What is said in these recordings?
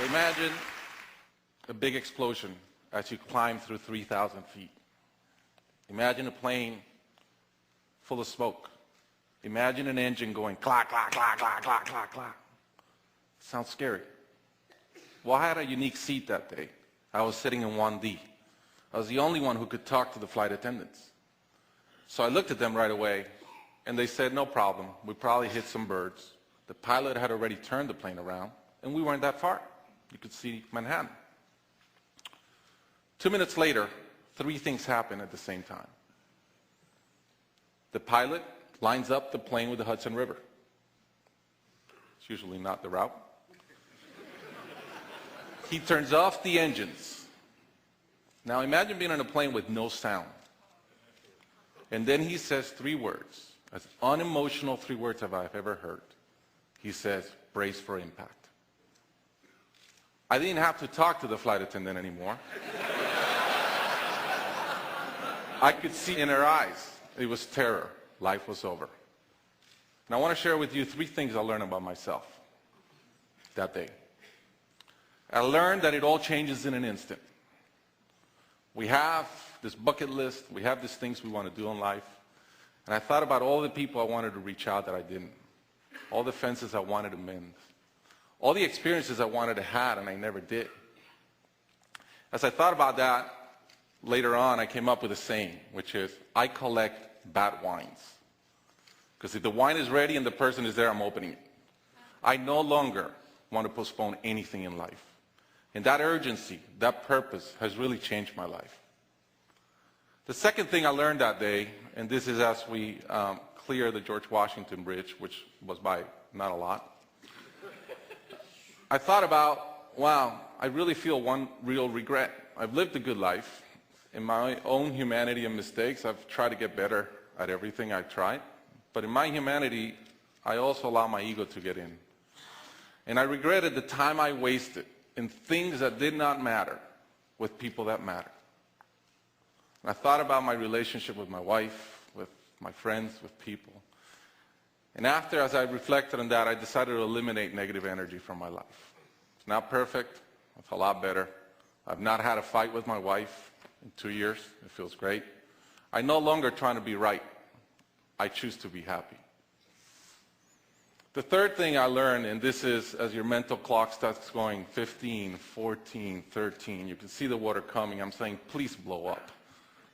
Imagine a big explosion as you climb through 3,000 feet. Imagine a plane full of smoke. Imagine an engine going clack, clack, clack, clack, clack, clack, clack. Sounds scary. Well, I had a unique seat that day. I was sitting in 1D. I was the only one who could talk to the flight attendants. So I looked at them right away, and they said, no problem. We probably hit some birds. The pilot had already turned the plane around, and we weren't that far. You could see Manhattan. 2 minutes later, 3 things happen at the same time. The pilot lines up the plane with the Hudson River. It's usually not the route. He turns off the engines. Now imagine being on a plane with no sound. And then he says 3 words, as unemotional 3 words as I've ever heard. He says, brace for impact. I didn't have to talk to the flight attendant anymore. I could see in her eyes, it was terror. Life was over. And I want to share with you 3 things I learned about myself that day. I learned that it all changes in an instant. We have this bucket list, we have these things we want to do in life, and I thought about all the people I wanted to reach out that I didn't, all the fences I wanted to mend, all the experiences I wanted to have and I never did. As I thought about that, later on I came up with a saying, which is, I collect bad wines. Because if the wine is ready and the person is there, I'm opening it. I no longer want to postpone anything in life. And that urgency, that purpose has really changed my life. The second thing I learned that day, and this is as we clear the George Washington Bridge, which was by not a lot, I thought about, wow, I really feel one real regret. I've lived a good life. In my own humanity and mistakes, I've tried to get better at everything I've tried. But in my humanity, I also allow my ego to get in. And I regretted the time I wasted in things that did not matter with people that matter. And I thought about my relationship with my wife, with my friends, with people. And after, as I reflected on that, I decided to eliminate negative energy from my life. It's not perfect. It's a lot better. I've not had a fight with my wife in 2 years. It feels great. I'm no longer trying to be right. I choose to be happy. The third thing I learned, and this is as your mental clock starts going 15, 14, 13, you can see the water coming. I'm saying, please blow up.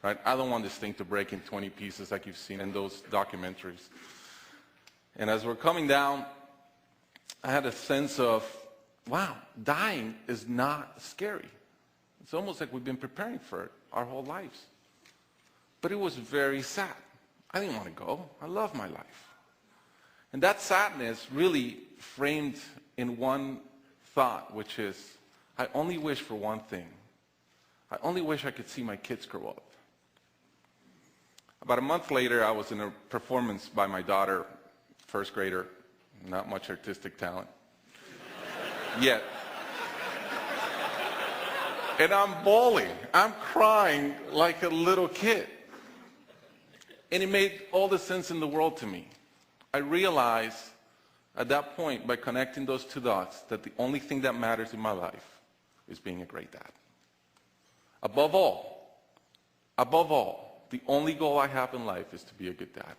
Right? I don't want this thing to break in 20 pieces like you've seen in those documentaries. And as we're coming down, I had a sense of, wow, dying is not scary. It's almost like we've been preparing for it our whole lives. But it was very sad. I didn't want to go. I love my life. And that sadness really framed in one thought, which is, I only wish for one thing. I only wish I could see my kids grow up. About a month later, I was in a performance by my daughter, first grader, not much artistic talent, yet. And I'm bawling, I'm crying like a little kid. And it made all the sense in the world to me. I realized at that point, by connecting those 2 dots, that the only thing that matters in my life is being a great dad. Above all, the only goal I have in life is to be a good dad.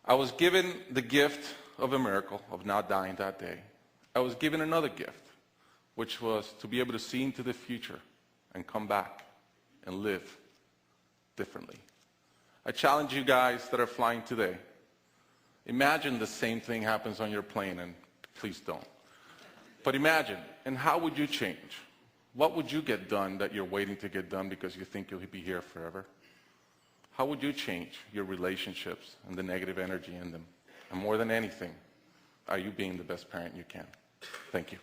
I was given the gift of a miracle of not dying that day. I was given another gift, which was to be able to see into the future and come back and live differently. I challenge you guys that are flying today. Imagine the same thing happens on your plane, and please don't. But imagine, and how would you change? What would you get done that you're waiting to get done because you think you'll be here forever? How would you change your relationships and the negative energy in them? And more than anything, are you being the best parent you can? Thank you.